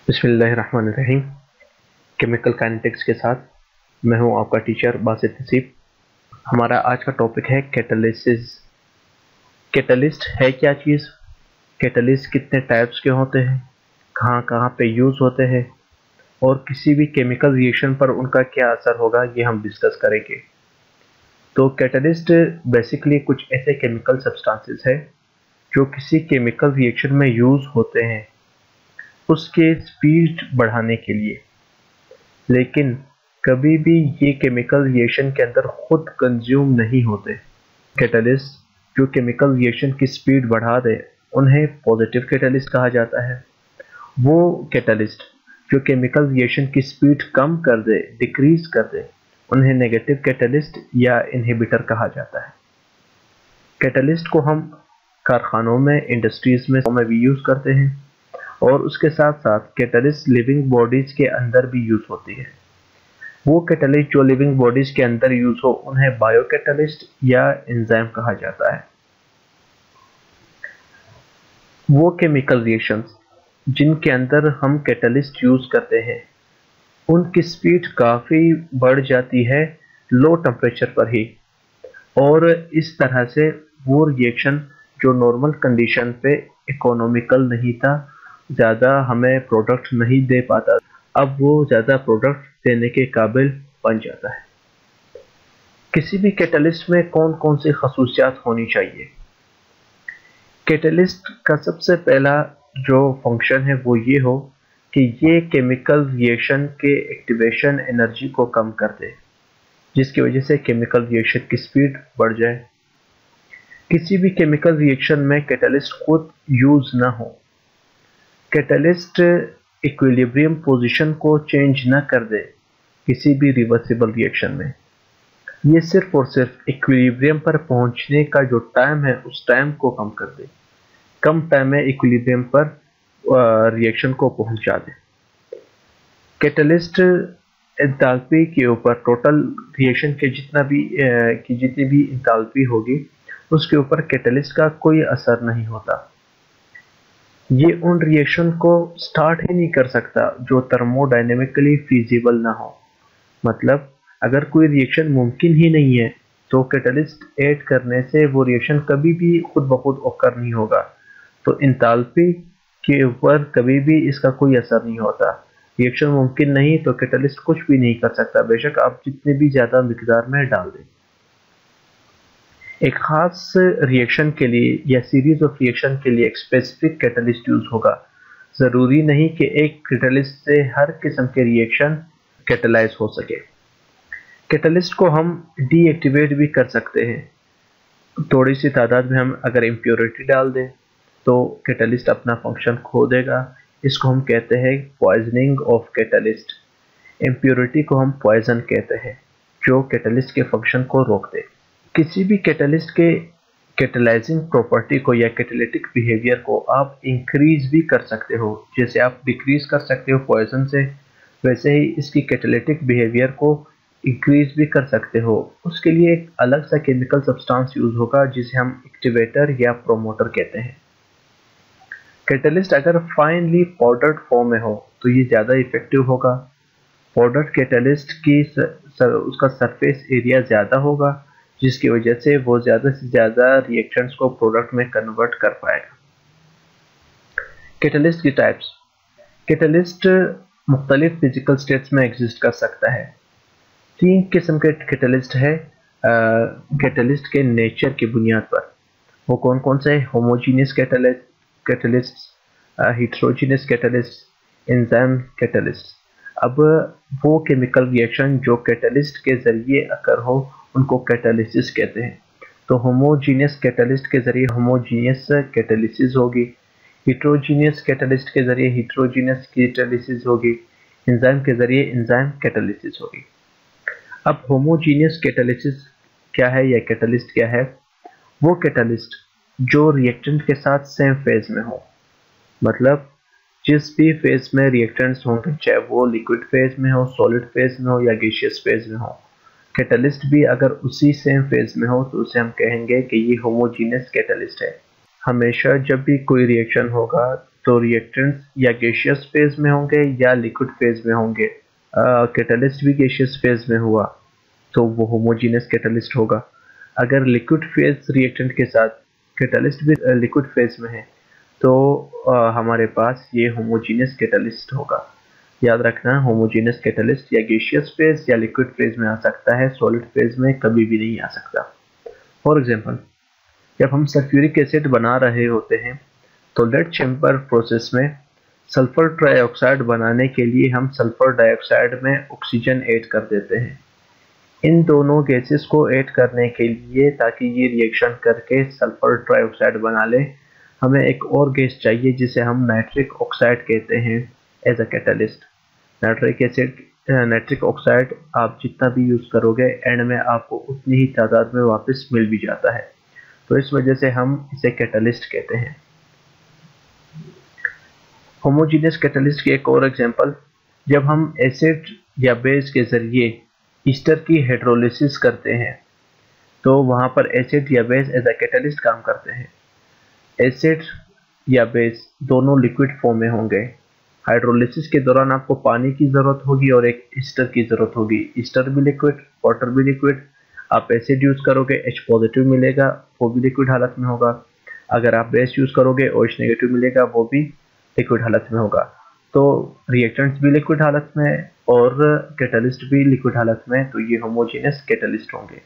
बिस्मिल्लाहिर्रहमानिर्रहीम। Chemical kinetics के साथ मैं हूं आपका टीचर बासित नसीब। हमारा आज का टॉपिक है कैटालिसिस। कैटलिस्ट है क्या चीज़, कैटलिस्ट कितने टाइप्स के होते हैं, कहां कहां पे यूज़ होते हैं और किसी भी केमिकल रिएक्शन पर उनका क्या असर होगा, ये हम डिस्कस करेंगे। तो कैटलिस्ट बेसिकली कुछ ऐसे केमिकल सब्सटेंसेस है जो किसी केमिकल रिएक्शन में यूज़ होते हैं उसके स्पीड बढ़ाने के लिए, लेकिन कभी भी ये केमिकल रिएक्शन के अंदर खुद कंज्यूम नहीं होते। कैटलिस्ट जो केमिकल रिएक्शन की स्पीड बढ़ा दे उन्हें पॉजिटिव कैटलिस्ट कहा जाता है। वो कैटलिस्ट जो केमिकल रिएक्शन की स्पीड कम कर दे, डिक्रीज कर दे, उन्हें नेगेटिव कैटलिस्ट या इनहिबिटर कहा जाता है। कैटलिस्ट को हम कारखानों में, इंडस्ट्रीज में भी यूज़ करते हैं और उसके साथ साथ कैटलिस्ट लिविंग बॉडीज के अंदर भी यूज़ होती है। वो कैटलिस्ट जो लिविंग बॉडीज के अंदर यूज हो उन्हें बायो कैटलिस्ट या एंजाइम कहा जाता है। वो केमिकल रिएक्शंस जिनके अंदर हम कैटलिस्ट यूज करते हैं उनकी स्पीड काफ़ी बढ़ जाती है लो टेम्परेचर पर ही, और इस तरह से वो रिएक्शन जो नॉर्मल कंडीशन पे इकोनॉमिकल नहीं था, ज़्यादा हमें प्रोडक्ट नहीं दे पाता, अब वो ज़्यादा प्रोडक्ट देने के काबिल बन जाता है। किसी भी कैटलिस्ट में कौन कौन सी खसूसियात होनी चाहिए? कैटलिस्ट का सबसे पहला जो फंक्शन है वो ये हो कि ये केमिकल रिएक्शन के एक्टिवेशन एनर्जी को कम कर दे, जिसकी वजह से केमिकल रिएक्शन की स्पीड बढ़ जाए। किसी भी केमिकल रिएक्शन में कैटलिस्ट खुद यूज ना हो, कैटलिस्ट इक्विलिब्रियम पोजीशन को चेंज न कर दे किसी भी रिवर्सिबल रिएक्शन में। ये सिर्फ और सिर्फ इक्विलिब्रियम पर पहुंचने का जो टाइम है उस टाइम को कम कर दे, कम टाइम में इक्विलिब्रियम पर रिएक्शन को पहुंचा दे। कैटलिस्ट एंथैल्पी के ऊपर, टोटल रिएक्शन के जितनी भी एंथैल्पी होगी उसके ऊपर कैटलिस्ट का कोई असर नहीं होता। ये उन रिएक्शन को स्टार्ट ही नहीं कर सकता जो थर्मोडायनेमिकली फिजिबल ना हो। मतलब अगर कोई रिएक्शन मुमकिन ही नहीं है तो कैटलिस्ट ऐड करने से वो रिएक्शन कभी भी खुद ब खुद ओकर नहीं होगा। तो एंथैल्पी के ऊपर कभी भी इसका कोई असर नहीं होता। रिएक्शन मुमकिन नहीं तो कैटलिस्ट कुछ भी नहीं कर सकता, बेशक आप जितने भी ज़्यादा मिकदार में डाल दें। एक खास रिएक्शन के लिए या सीरीज ऑफ रिएक्शन के लिए एक स्पेसिफिक कैटलिस्ट यूज होगा। ज़रूरी नहीं कि एक कैटलिस्ट से हर किस्म के रिएक्शन कैटलाइज हो सके। कैटलिस्ट को हम डीएक्टिवेट भी कर सकते हैं। थोड़ी सी तादाद में हम अगर इम्प्योरिटी डाल दें तो कैटलिस्ट अपना फंक्शन खो देगा। इसको हम कहते हैं पॉइजनिंग ऑफ कैटलिस्ट। इम्प्योरिटी को हम पॉइजन कहते हैं जो कैटलिस्ट के फंक्शन को रोक दे। किसी भी कैटलिस्ट के कैटलाइजिंग प्रॉपर्टी को या कैटालिटिक बिहेवियर को आप इंक्रीज भी कर सकते हो, जैसे आप डिक्रीज कर सकते हो पॉइजन से, वैसे ही इसकी कैटालिटिक बिहेवियर को इंक्रीज भी कर सकते हो। उसके लिए एक अलग सा केमिकल सब्सटेंस यूज होगा जिसे हम एक्टिवेटर या प्रोमोटर कहते हैं। कैटलिस्ट अगर फाइनली पाउडर्ड फॉर्म में हो तो ये ज़्यादा इफेक्टिव होगा। पाउडर्ड कैटलिस्ट की उसका सरफेस एरिया ज़्यादा होगा, जिसकी वजह से वो ज़्यादा से ज़्यादा रिएक्शंस को प्रोडक्ट में कन्वर्ट कर पाएगा। कैटलिस्ट की टाइप्स। कैटलिस्ट मुख्तलिफ फिजिकल स्टेट्स में एग्जिस्ट कर सकता है। 3 किस्म के कैटलिस्ट है कैटलिस्ट के नेचर की बुनियाद पर। वो कौन कौन से है? Homogeneous catalyst, heterogeneous catalyst, enzyme catalyst. अब वो केमिकल रिएक्शन जो कैटलिस्ट के जरिए अकर हो उनको कैटालिसिस कहते हैं। तो होमोजीनियस कैटलिस्ट के जरिए होमोजीनियस कैटालिसिस होगी, हेटेरोजीनियस कैटलिस्ट के जरिए हेटेरोजीनियस कैटालिसिस होगी, एंजाइम के जरिए एंजाइम कैटालिसिस होगी। अब होमोजीनियस कैटालिसिस क्या है या कैटलिस्ट क्या है? वो कैटलिस्ट जो रिएक्टेंट के साथ सेम फेज में हो, मतलब जिस भी फेज में रिएक्टेंट्स होंगे, चाहे वो लिक्विड फेज में हो, सॉलिड फेज में हो या गैसियस फेज में हो, कैटलिस्ट भी अगर उसी सेम फेज में हो तो उसे हम कहेंगे कि ये होमोजीनियस कैटलिस्ट है। हमेशा जब भी कोई रिएक्शन होगा तो रिएक्टेंट्स या गैसियस फेज में होंगे या लिक्विड फेज में होंगे। कैटलिस्ट भी गैसियस फेज में हुआ तो वो होमोजीनियस कैटलिस्ट होगा। अगर लिक्विड फेज रिएक्टेंट के साथ कैटलिस्ट भी लिक्विड फेज में है तो हमारे पास ये होमोजीनियस कैटलिस्ट होगा। याद रखना, होमोजीनियस कैटलिस्ट या गैसियस फेज या लिक्विड फेज में आ सकता है, सॉलिड फेज में कभी भी नहीं आ सकता। फॉर एग्जांपल, जब हम सल्फ्यूरिक एसिड बना रहे होते हैं तो लेड चैम्बर प्रोसेस में सल्फर ट्राइऑक्साइड बनाने के लिए हम सल्फर डाइऑक्साइड में ऑक्सीजन ऐड कर देते हैं। इन दोनों गैसेस को ऐड करने के लिए, ताकि ये रिएक्शन करके सल्फर ट्राइऑक्साइड बना ले, हमें एक और गैस चाहिए जिसे हम नाइट्रिक ऑक्साइड कहते हैं as a catalyst. Nitric oxide आप जितना भी यूज़ करोगे एंड में आपको उतनी ही तादाद में वापस मिल भी जाता है, तो इस वजह से हम इसे कैटलिस्ट कहते हैं। होमोजीनियस कैटलिस्ट की एक और एग्जांपल, जब हम एसिड या बेस के ज़रिए ईस्टर की हाइड्रोलिसिस करते हैं तो वहाँ पर एसिड या बेस एज अ कैटलिस्ट काम करते हैं। एसिड या बेस दोनों लिक्विड फॉर्म में होंगे। हाइड्रोलिसिस के दौरान आपको पानी की ज़रूरत होगी और एक ईस्टर की ज़रूरत होगी। ईस्टर भी लिक्विड, वाटर भी लिक्विड। आप एसिड यूज़ करोगे H पॉजिटिव मिलेगा, वो भी लिक्विड हालत में होगा। अगर आप बेस यूज़ करोगे OH नेगेटिव मिलेगा, वो भी लिक्विड हालत में होगा। तो रिएक्टेंट्स भी लिक्विड हालत में और कैटलिस्ट भी लिक्विड हालत में, तो ये होमोजेनियस कैटलिस्ट होंगे।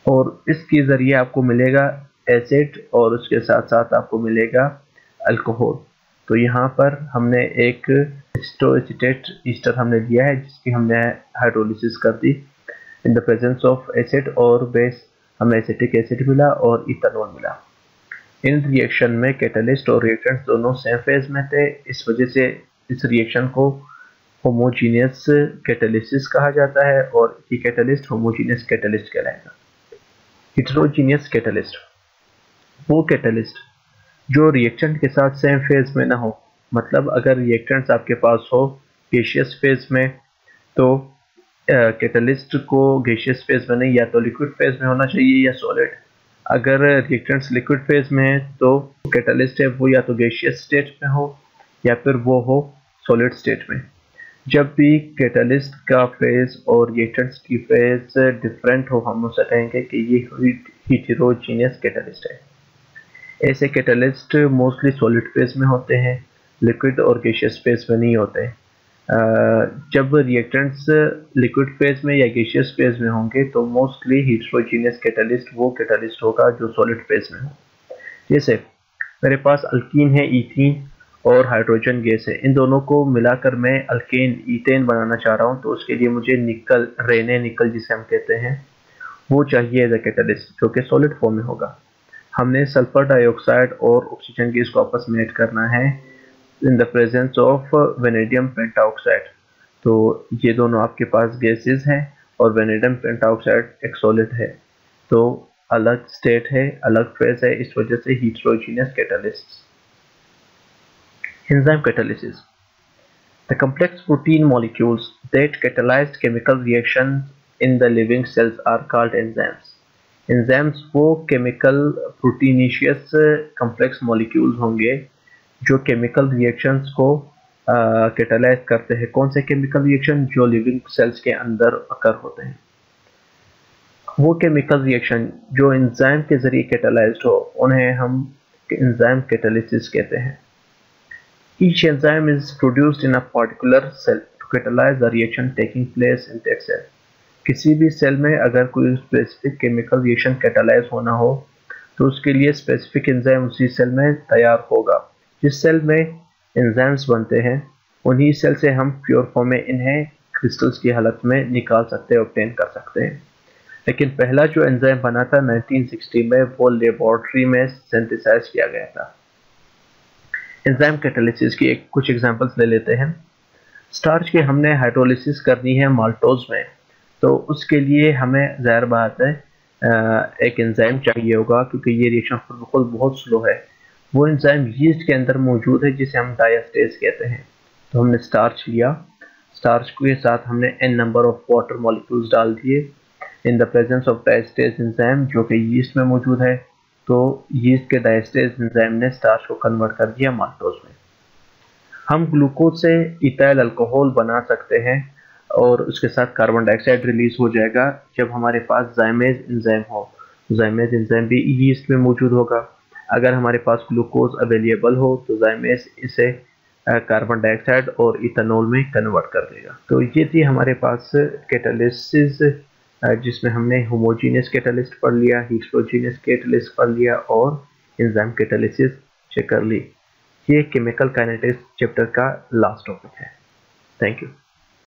और इसके ज़रिए आपको मिलेगा एसिड और उसके साथ साथ आपको मिलेगा अल्कोहल। तो यहाँ पर हमने एक एसिटोएसिटेट ईस्टर हमने लिया है जिसकी हमने हाइड्रोलिसिस कर दी in the presence of acid और बेस, हमें एसिटिक एसिड मिला और इथेनॉल मिला। इन रिएक्शन में कैटलिस्ट और रिएक्टेंट्स दोनों सेम फेज में थे, इस वजह से इस रिएक्शन को होमोजीनियस कैटलिसिस कहा जाता है और ये कैटलिस्ट होमोजीनियस कैटलिस्ट कहलाएगा। हेटेरोजीनियस कैटलिस्ट, वो कैटलिस्ट जो रिएक्टेंट के साथ सेम फेज में ना हो। मतलब अगर रिएक्टेंट्स आपके पास हो गैसियस फेज में तो कैटलिस्ट को गैसियस फेज में नहीं, या तो लिक्विड फेज में होना चाहिए या सॉलिड। अगर रिएक्टेंट्स लिक्विड फेज में है तो कैटलिस्ट है वो या तो गैसियस स्टेट में हो या फिर वो हो सॉलिड स्टेट में। जब भी कैटलिस्ट का फेज और रिएक्टेंट्स की फेज डिफरेंट हो, हम उसे कहेंगे कि ये हेटेरोजीनियस कैटलिस्ट है। ऐसे कैटलिस्ट मोस्टली सॉलिड फेज में होते हैं, लिक्विड और गैसियस फेज में नहीं होते। जब रिएक्टेंट्स लिक्विड फेज में या गैसियस फेज में होंगे तो मोस्टली हेटेरोजीनियस कैटलिस्ट वो कैटलिस्ट होगा जो सॉलिड फेज में हो। जैसे मेरे पास अल्कीन है, ईथीन और हाइड्रोजन गैस है, इन दोनों को मिलाकर मैं अल्केन ईथेन बनाना चाह रहा हूँ, तो उसके लिए मुझे निकल, रेने निकल जिसे हम कहते हैं, वो चाहिए एज अ कैटलिस्ट जो कि सॉलिड फॉर्म में होगा। हमने सल्फर डाइऑक्साइड और ऑक्सीजन गैस को आपस में ऐड करना है इन the presence of vanadium pentoxide. तो ये दोनों आपके पास गैसेस हैं और वेनेडियम पेंटाऑक्साइड एक सॉलिड है, तो अलग स्टेट है, अलग फेज है, इस वजह से heterogeneous catalyst. Enzyme catalysis. The complex protein molecules that catalyze chemical reactions in the living cells are called enzymes. Enzymes वो chemical proteinaceous complex molecules होंगे जो chemical reactions को catalyze करते हैं। कौन से chemical reaction? जो living cells के अंदर occur होते हैं। वो chemical reaction जो enzyme के जरिए catalyzed हो उन्हें हम enzyme catalysis कहते हैं। Each enzyme is produced in a particular cell to catalyze the reaction taking place in that cell. किसी भी सेल में अगर कोई स्पेसिफिक केमिकल रिएक्शन कैटालाइज होना हो तो उसके लिए स्पेसिफिक एंजाइम उसी सेल में तैयार होगा। जिस सेल में एंजाइम्स बनते हैं उन्हीं सेल से हम प्योर फॉर्म में इन्हें क्रिस्टल्स की हालत में निकाल सकते हैं, ऑब्टेन कर सकते हैं। लेकिन पहला जो एंजाइम बना था 1960 में वो लेबोरेटरी में सिंथेसाइज किया गया था। एंजाइम कैटालिसिस की कुछ एग्जांपल्स ले लेते हैं। स्टार्च के हमने हाइड्रोलिसिस करनी है माल्टोज में, तो उसके लिए हमें ज़ाहिर बात है एक एंजाइम चाहिए होगा क्योंकि ये रिएक्शन खुद बहुत स्लो है। वो एंजाइम यीस्ट के अंदर मौजूद है जिसे हम डायस्टेज कहते हैं। तो हमने स्टार्च लिया, स्टार्च के साथ हमने n number of water molecules डाल दिए इन the presence of diastase enzyme जो कि यीस्ट में मौजूद है। तो यीस्ट के डायस्टेज एंजाइम ने स्टार्च को कन्वर्ट कर दिया माल्टोज में। हम ग्लूकोज से इथाइल अल्कोहल बना सकते हैं और उसके साथ कार्बन डाइऑक्साइड रिलीज हो जाएगा जब हमारे पास जाइमेज एंजाइम हो। जाइमेज एंजाइम भी यीस्ट में मौजूद होगा। अगर हमारे पास ग्लूकोज अवेलेबल हो तो जाइमेज इसे कार्बन डाइऑक्साइड और इथेनॉल में कन्वर्ट कर देगा। तो ये थी हमारे पास कैटालिसिस, जिसमें हमने होमोजीनियस कैटालिस्ट पढ़ लिया, हेटेरोजीनियस कैटालिस्ट पढ़ लिया और एंजाइम कैटालिसिस चेक कर ली। ये केमिकल काइनेटिक्स चैप्टर का लास्ट टॉपिक है। Thank you.